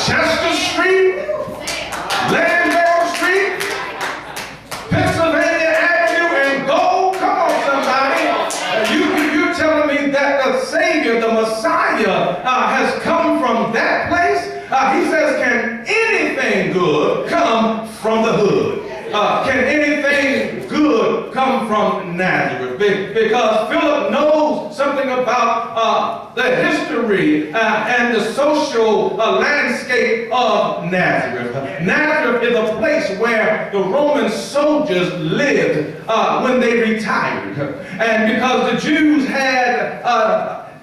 Chester Street, Landale Street, Pennsylvania Avenue, and Gold. Come on, somebody. You're telling me that the Savior, the Messiah, has come from that place? He says, can anything good come from the hood? Can anything good come from Nazareth? Because Philip knows something about the history and the social landscape of Nazareth. Nazareth is a place where the Roman soldiers lived when they retired. And because the Jews had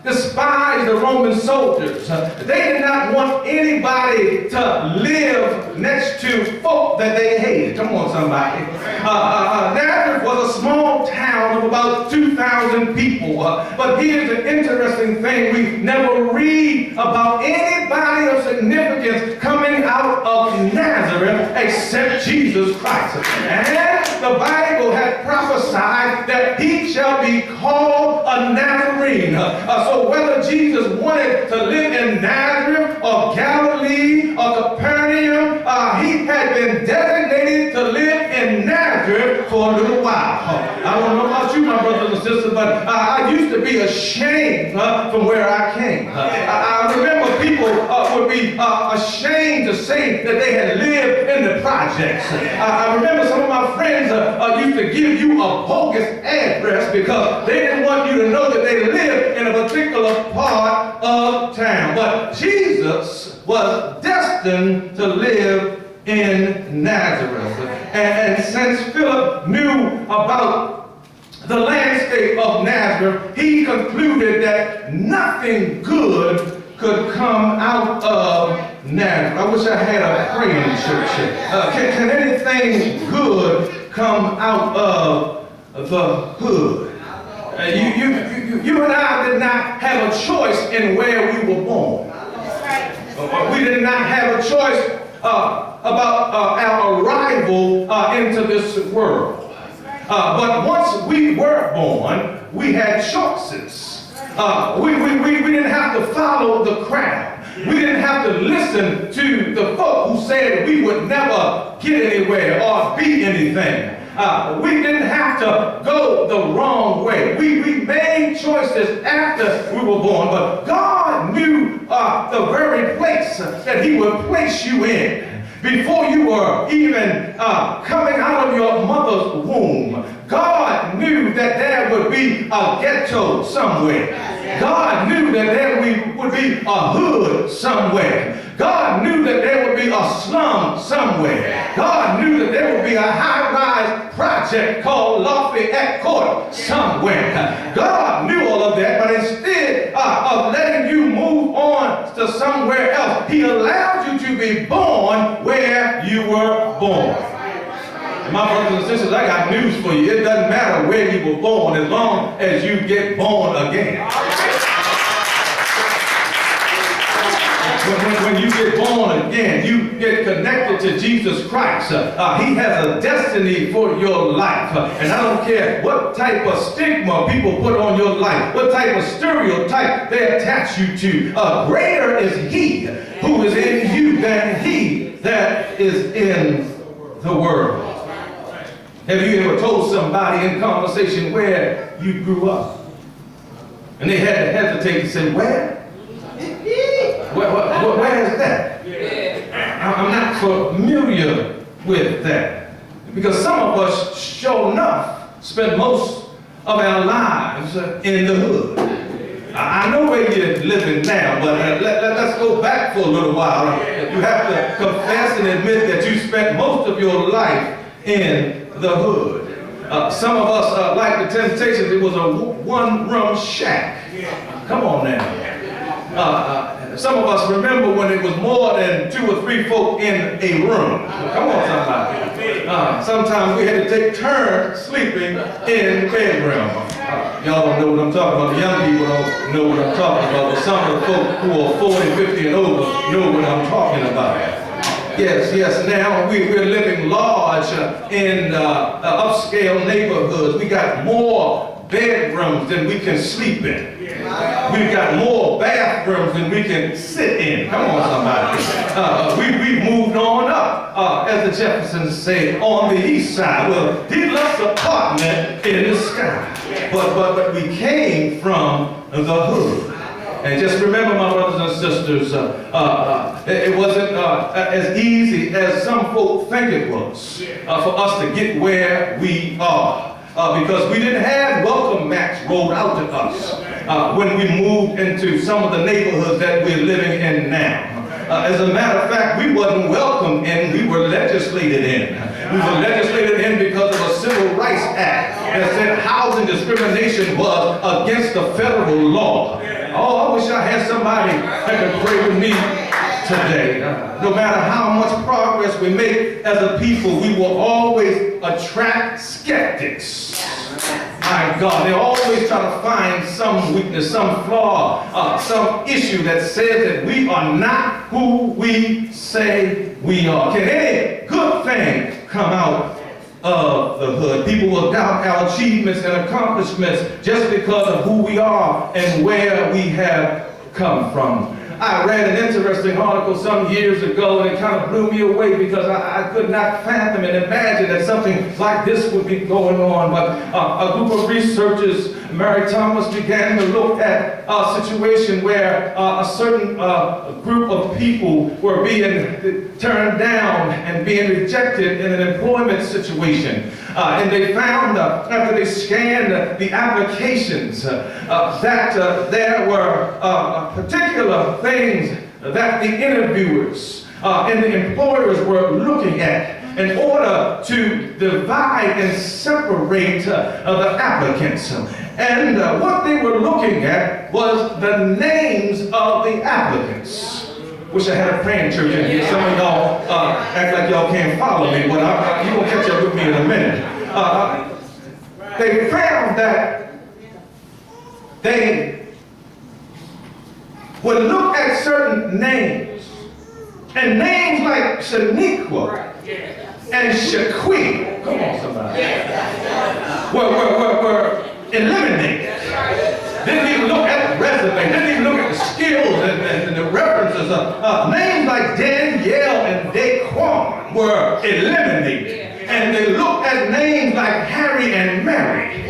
despised the Roman soldiers. They did not want anybody to live next to folk that they hated. Come on, somebody. Nazareth was a small town of about 2,000 people. But here's the interesting thing. We never read about anybody of significance coming out of Nazareth except Jesus Christ. And the Bible had prophesied that he shall be called a Nazarene. So whether Jesus wanted to live in Nazareth or Galilee or Capernaum, he had been designated to live in Nazareth for a little while. I don't know about you, my brothers and sisters, but I used to be ashamed from where I came. I remember people would be ashamed to say that they had lived in the projects. I remember some of my friends used to give you a bogus address because they didn't want you to know that they lived in a particular part of town. But Jesus was destined to live in Nazareth. And since Philip knew about the landscape of Nazareth, he concluded that nothing good could come out of Nazareth. I wish I had a praying church. Can anything good come out of the hood? You and I did not have a choice in where we were born. We did not have a choice about our arrival into this world. But once we were born, we had choices. We didn't have to follow the crowd. We didn't have to listen to the folk who said we would never get anywhere or be anything. We didn't have to go the wrong way. We made choices after we were born, but God knew the very place that he would place you in. Before you were even coming out of your mother's womb, God knew that there would be a ghetto somewhere. God knew that there would be a hood somewhere. God knew that there would be a slum somewhere. God knew that there would be a high-rise project called Lafayette Court somewhere. God knew all of that, but instead of letting you move on to somewhere else, he allowed you to be born where you were born. And my brothers and sisters, I got news for you. It doesn't matter where you were born as long as you get born again. When you get born again, you get connected to Jesus Christ. He has a destiny for your life. And I don't care what type of stigma people put on your life, what type of stereotype they attach you to. Greater is he who is in you than he that is in the world. Have you ever told somebody in conversation where you grew up? And they had to hesitate to say, where? Where is that? I'm not familiar with that. Because some of us, sure enough, spend most of our lives in the hood. I know where you're living now, but let's go back for a little while. You have to confess and admit that you spent most of your life in the hood. Some of us, like the Temptations, it was a one-room shack. Come on now. Some of us remember when it was more than 2 or 3 folk in a room. Come on, somebody. Sometimes we had to take turns sleeping in the bedroom. Y'all don't know what I'm talking about. The young people don't know what I'm talking about. But some of the folk who are 40, 50, and over know what I'm talking about. Yes. Now we're living large in upscale neighborhoods. We got more bedrooms than we can sleep in. We've got more bathrooms than we can sit in. Come on, somebody. We've moved on up, as the Jeffersons say, on the east side. Well, deluxe apartment in the sky. But we came from the hood. And just remember, my brothers and sisters, it wasn't as easy as some folk think it was for us to get where we are. Because we didn't have welcome mats rolled out to us when we moved into some of the neighborhoods that we're living in now. As a matter of fact, we wasn't welcomed in, we were legislated in. We were legislated in because of a Civil Rights Act that said housing discrimination was against the federal law. Oh, I wish I had somebody that could pray with me today. No matter how much progress we make as a people, we will always attract skeptics. My God, they always try to find some weakness, some flaw, some issue that says that we are not who we say we are. Can any good thing come out of the hood? People will doubt our achievements and accomplishments just because of who we are and where we have come from. I read an interesting article some years ago, and it kind of blew me away because I could not fathom and imagine that something like this would be going on. But a group of researchers, Mary Thomas, began to look at a situation where a certain group of people were being turned down and being rejected in an employment situation. And they found, after they scanned the applications, that there were particular things that the interviewers and the employers were looking at in order to divide and separate the applicants. And what they were looking at was the names of the applicants. Wish I had a praying church in here. Some of y'all act like y'all can't follow me, but you're going to catch up with me in a minute. They found that they would look at certain names, and names like Shaniqua and Shaquille, come on somebody, were eliminated. Didn't even look at the resume, didn't even look at the skills and the references. Names like Danielle and Daquan were eliminated. And they looked at names like Harry and Mary.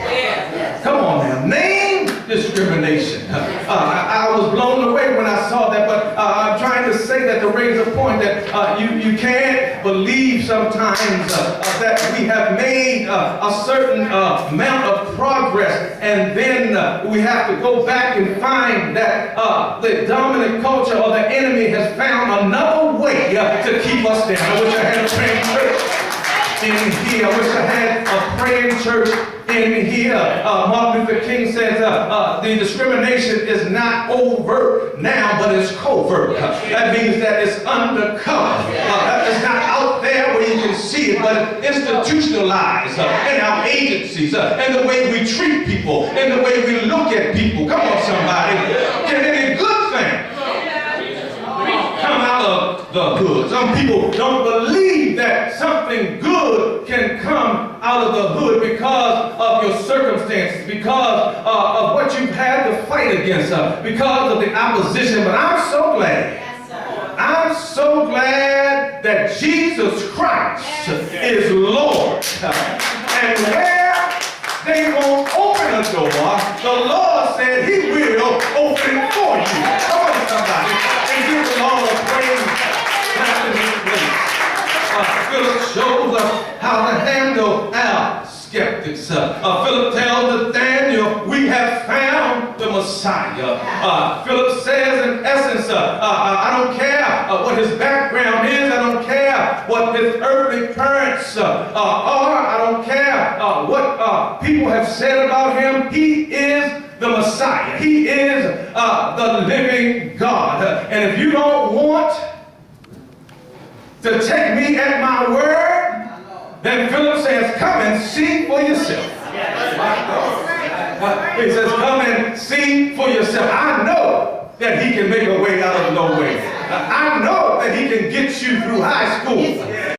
Come on now, name discrimination. I was blown away when I saw that, but I'm trying to say that to raise a point that you can't believe sometimes that we have made a certain amount of progress, and then we have to go back and find that the dominant culture or the enemy has found another way to keep us down. I wish I had a praying church in here. I wish I had a praying church in here. Martin Luther King says the discrimination is not overt now, but it's covert. That means that it's undercover. It's not out there where you can see it, but it's institutionalized in our agencies, and the way we treat people, and the way we look at people. Come on, somebody. Can any good thing come out of the hood? Some people don't believe that something good can come out of the hood because of your circumstances, because of what you've had to fight against, because of the opposition. But I'm so glad. I'm so glad that Jesus Christ is Lord. And where they won't open a door, the Lord said He will open it for you. Come on, somebody. And give the Lord a praise. Philip shows us how to handle our skeptics. Philip tells Nathaniel, we have found the Messiah. Philip says, in essence, I don't care what his background is. I don't care what his earthly parents are. I don't care what people have said about him. He is the Messiah. He is the living God. And if you don't want to take me at my word, then Philip says, come and see for yourself. He says, come and see for yourself. I know that He can make a way out of no way. I know that He can get you through high school.